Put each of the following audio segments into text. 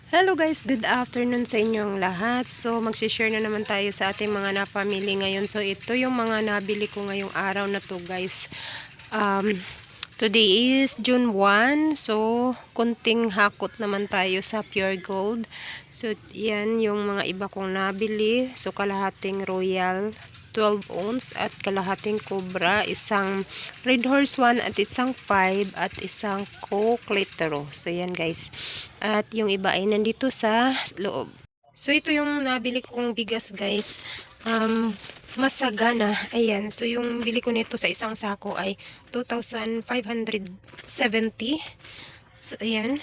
Hello guys, good afternoon sa inyong lahat. So magsishare na naman tayo sa ating mga na-family ngayon. So ito yung mga nabili ko ngayong araw na to guys. Today is June 1. So konting hakot naman tayo sa Pure Gold. So yan yung mga iba kong nabili. So kalahating Royal 12 ounce at kalahating Cobra, isang Red Horse 1 at isang 5 at isang Coke Litero. So yan guys. At yung iba ay nandito sa loob. So ito yung nabili kong bigas guys. Masagana. Ayan. So yung bili ko nito sa isang sako ay 2,570. So ayan.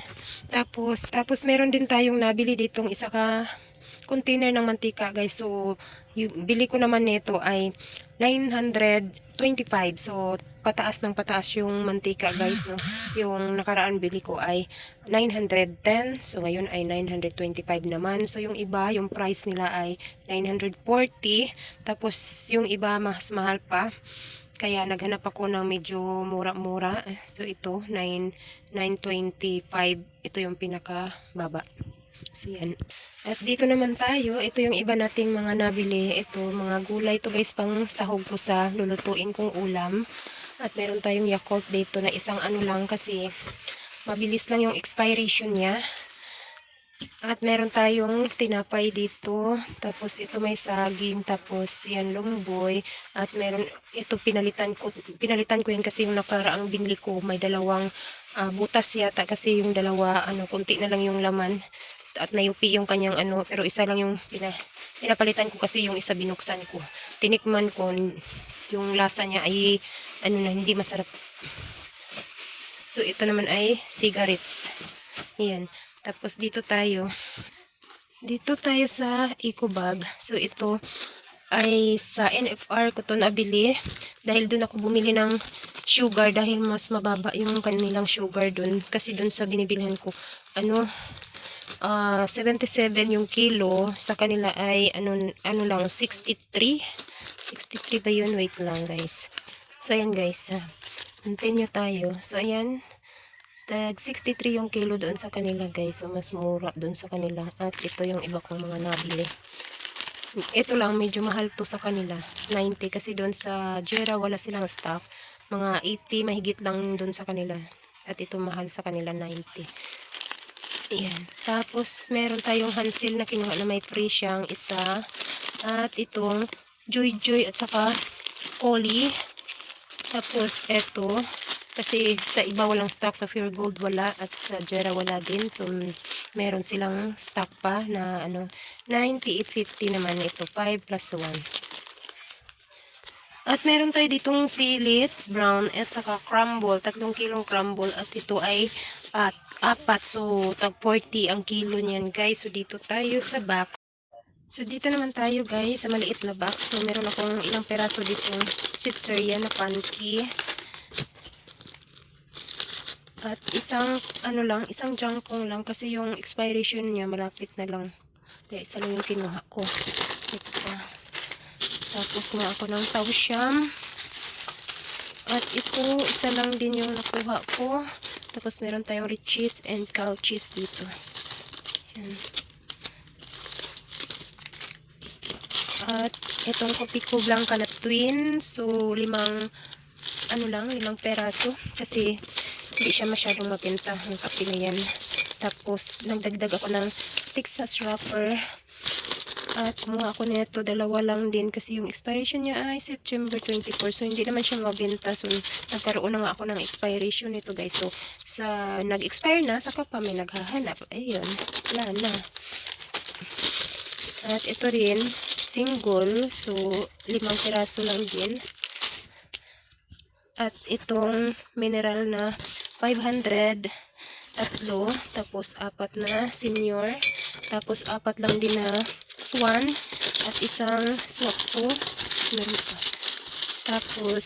Tapos meron din tayong nabili ditong isa ka container ng mantika guys. So yung bili ko naman nito ay 925. So pataas ng pataas yung mantika guys, no. Yung nakaraan bili ko ay 910. So ngayon ay 925 naman. So yung iba, yung price nila ay 940. Tapos yung iba mas mahal pa. Kaya naghanap ako ng medyo mura-mura. So ito 925. Ito yung pinaka baba. So yan. At dito naman tayo, ito yung iba nating mga nabili. Ito mga gulay to guys, pang sahog ko sa lulutuin kong ulam. At meron tayong Yakult dito na isang ano lang kasi mabilis lang yung expiration niya. At meron tayong tinapay dito. Tapos ito may saging. Tapos yan lumboy. At meron, ito pinalitan ko yan kasi yung nakaraang binili ko. May dalawang butas yata kasi yung dalawa, konti na lang yung laman. At nayupi yung kanyang pero isa lang yung pinapalitan ko kasi yung isa binuksan ko. Tinikman ko, yung lasa niya ay hindi masarap. So ito naman ay cigarettes. Ayan. Tapos dito tayo sa eco bag. So ito ay sa NFR ko to nabili dahil doon ako bumili ng sugar dahil mas mababa yung kanilang sugar doon kasi doon sa binibilhan ko 77 yung kilo, sa kanila ay lang 63 ba yun? Wait lang guys. So ayan guys, continue tayo. So ayan, tag 63 yung kilo doon sa kanila guys. So mas mura doon sa kanila. At ito yung iba kong mga nabili. Ito lang medyo mahal to sa kanila, 90 kasi doon sa Jera wala silang stock. Mga 80 mahigit lang doon sa kanila. At ito mahal sa kanila, 90. Ayan. Tapos, meron tayong Hansel na kinuha na may free siyang isa. At itong Joy Joy at saka Oli. Tapos, eto. Kasi sa iba walang stock. Sa Pure Gold wala. At sa Jera wala din. So, meron silang stock pa na 98.50 naman ito. 5 plus 1. At meron tayo ditong Philips brown at saka crumble, 3 kilong crumble at ito ay apat. So tag 40 ang kilo niyan guys. So dito tayo sa box. So dito naman tayo guys sa maliit na box. So meron akong ilang peraso ditong chicheria na panty. At isang jangkong lang kasi yung expiration niya malapit na lang. Kaya isa lang yung kinuha ko. Ito. Tapos na ako ng tausyam. At ito, isa lang din yung nakuha ko. Tapos meron tayong rich cheese and cow cheese dito. Yan. At itong Kopiko Blanca na twin. So, limang peraso. Kasi, hindi siya masyadong mapinta. Ang kape na yan. Tapos, nagdagdag ako ng Texas wrapper. At kumuha ako nito, dalawa lang din kasi yung expiration niya ay September 24. So, hindi naman siya mabenta. So, nagkaroon na nga ako ng expiration nito guys. So, sa nag-expire na, saka pa may naghahanap. Ayun, wala na. At ito rin, single. So, 5 piraso lang din. At itong mineral na 500, tatlo. Tapos, 4 na senior. Tapos, 4 lang din na Swan at isang Swakto. Meron pa. Tapos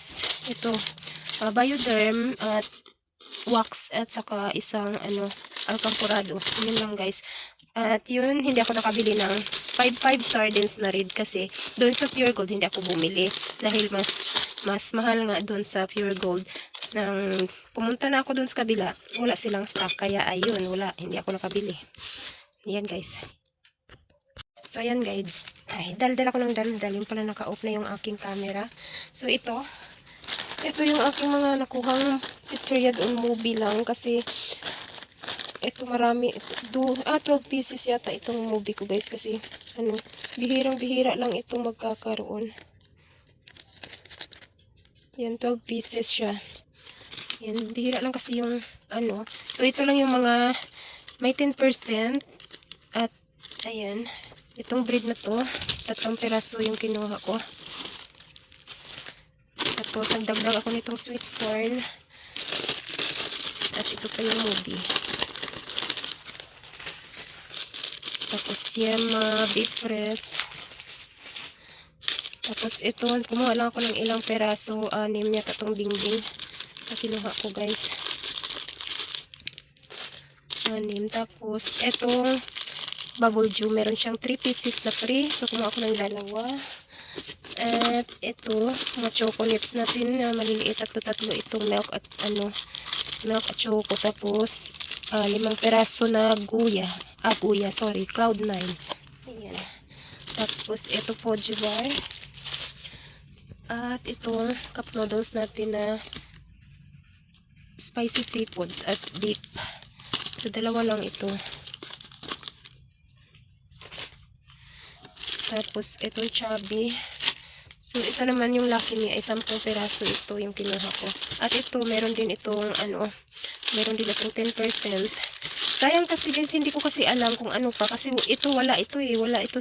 ito Bioderm at wax at saka isang Alcanforado. Yun lang guys. At yun, hindi ako nakabili ng 5 sardines na red kasi doon sa Pure Gold hindi ako bumili dahil mas mahal nga doon sa Pure Gold. Pumunta na ako doon sa kabila, wala silang stock kaya ayun, hindi ako nakabili. Ayan guys. So ayan guys. Ay, daldal ako ng daldal. Yung pala naka-off na yung aking camera. So ito yung aking mga nakuhang sitsirya doon movie lang. Kasi ito marami. 12 pieces yata itong movie ko guys. Kasi ano, bihirang-bihira lang itong magkakaroon. Yan, 12 pieces siya. Yan, bihira lang kasi yung ano. So ito lang yung mga may 10%. At ayan, itong bread na to, 3 piraso yung kinuha ko. Tapos nagdagdag ako nitong sweet corn. At ito pa yung movie. Tapos yema, beef press. Tapos ito, kumuha lang ako ng ilang peraso, 6 yata itong bingbing na kinuha ko guys. 6. Tapos itong bubble juice, meron siyang 3 pieces na free. So kumuha ako ng 2. At ito, mga chocolates natin na maliliit at tatlo itong milk at milk at choco. Tapos 5 peraso na guya. Sorry, Cloud9. Ayan. Tapos ito Fuji bar. At itong cup noodles natin na spicy seafoods at dip. So 2 lang ito. Tapos itong chubby. So ito naman yung Lucky Me ay 10 peraso ito yung kinuha ko. At ito meron din itong meron din itong 10%. Sayang kasi guys, hindi ko kasi alam kung ano pa kasi ito wala ito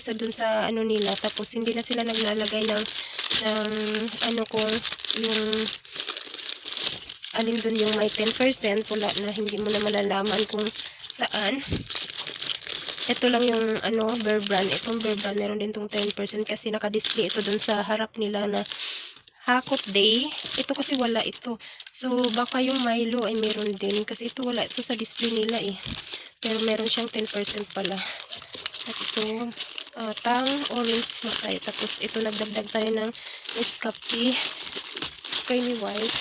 sa dun sa nila. Tapos hindi na sila naglalagay ng kung yung alin dun yung may 10%, wala na, hindi mo na malalaman kung saan. Ito lang yung Bear Brand. Itong Bear Brand meron din tong 10% kasi naka-display ito dun sa harap nila na Hakot Day. Ito kasi wala ito. So baka yung Milo ay meron din kasi ito wala ito sa display nila eh. Pero meron siyang 10% pala. At ito tang orange matay. Tapos ito nagdagdag tayo ng Nescafe creamy white.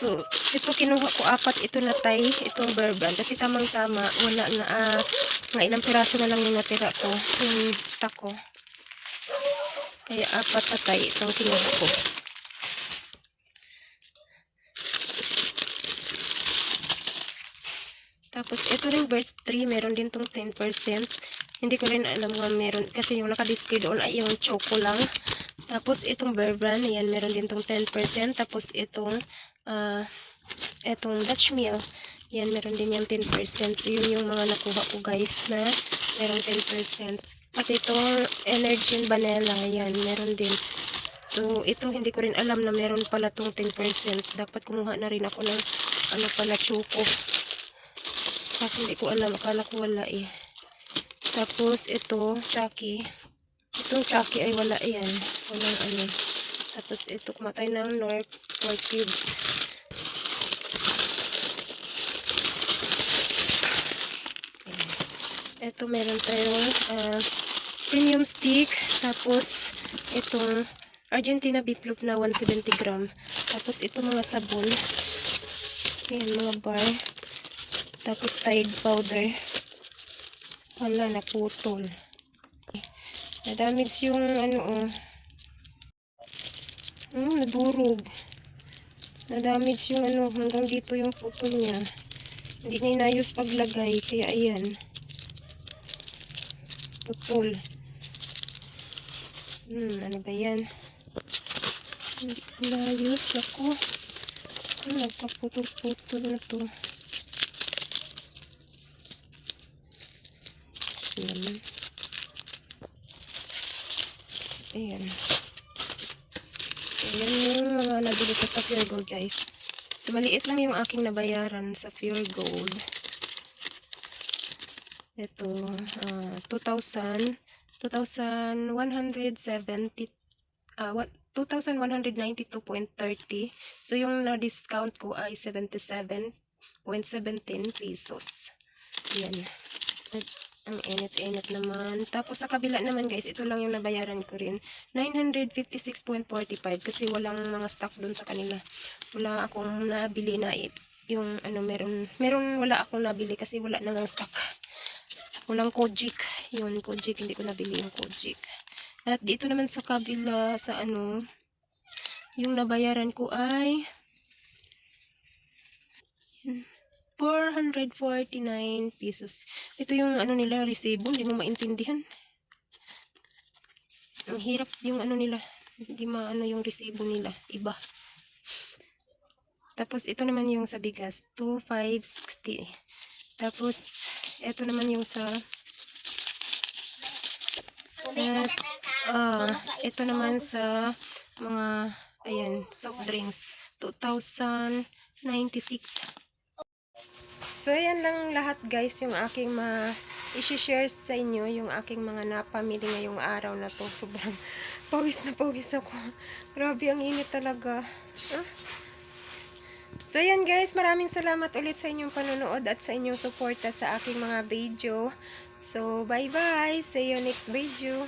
So ito kinuha ko 4 ito na tayo, itong Bear Brand kasi tamang-tama wala na nga ilang piraso na lang yung natira ko, yung stock ko. Kaya 4 na tayo itong kinuha ko. Tapos ito rin Burst 3, meron din tong 10%. Hindi ko rin alam nga meron kasi yung naka-display doon ay yung choco lang. Tapos itong Bear Brand, yan meron din tong 10%. Tapos itong Dutch Mill, yan meron din yung 10%. So yun yung mga nakuha ko guys na meron 10%. At itong Energin Vanilla, yan meron din. So ito hindi ko rin alam na meron pala tong 10%. Dapat kumuha na rin ako ng pala choco. Kasi hindi ko alam, akala ko wala eh. Tapos ito, Chucky. Itong Chucky ay wala yan. Walang Tapos ito, kumatay ng North 4 cubes. Ito meron tayong premium stick. Tapos itong Argentina beef loaf na 170 gram. Tapos ito mga sabon. Ayan, mga bar. Tapos Tide powder. Wala, naputol. Na-damage yung nadurog. Na-damage yung hanggang dito yung putol niya. Hindi na inayos paglagay. Kaya ayan. Putol. Ano ba yan? Hindi inayos ako. Nagpaputol-putol na to. Ayan. Ayan. So, yan yung mga nabili ko sa Pure Gold, guys. So, maliit lang yung aking nabayaran sa Pure Gold. Ito, 2,170, 2,192.30. So, yung na-discount ko ay 77.17 pesos. Ayan. Ang init-init naman. Tapos sa kabila naman guys, ito lang yung nabayaran ko rin. 956.45 kasi walang mga stock dun sa kanila. Wala akong nabili na yung meron wala akong nabili kasi wala nang stock. Walang Kojic. Yun, Kojic. Hindi ko nabili yung Kojic. At dito naman sa kabila, sa ano, yung nabayaran ko ay 449 pesos. Ito yung ano nila, resibo. Hindi mo maintindihan. Ang hirap yung ano nila. Hindi maano yung resibo nila. Iba. Tapos ito naman yung sa bigas. 2,560. Tapos ito naman yung sa ito naman sa mga ayan, soft drinks. 2,096. So, yan lang lahat guys, yung aking i-share sa inyo, yung aking mga napamili ngayong araw na to. Sobrang pawis na pawis ako. Grabe, ang init talaga. Ah. So, yan guys, maraming salamat ulit sa inyong panonood at sa inyong suporta sa aking mga video. So, bye-bye! See you next video!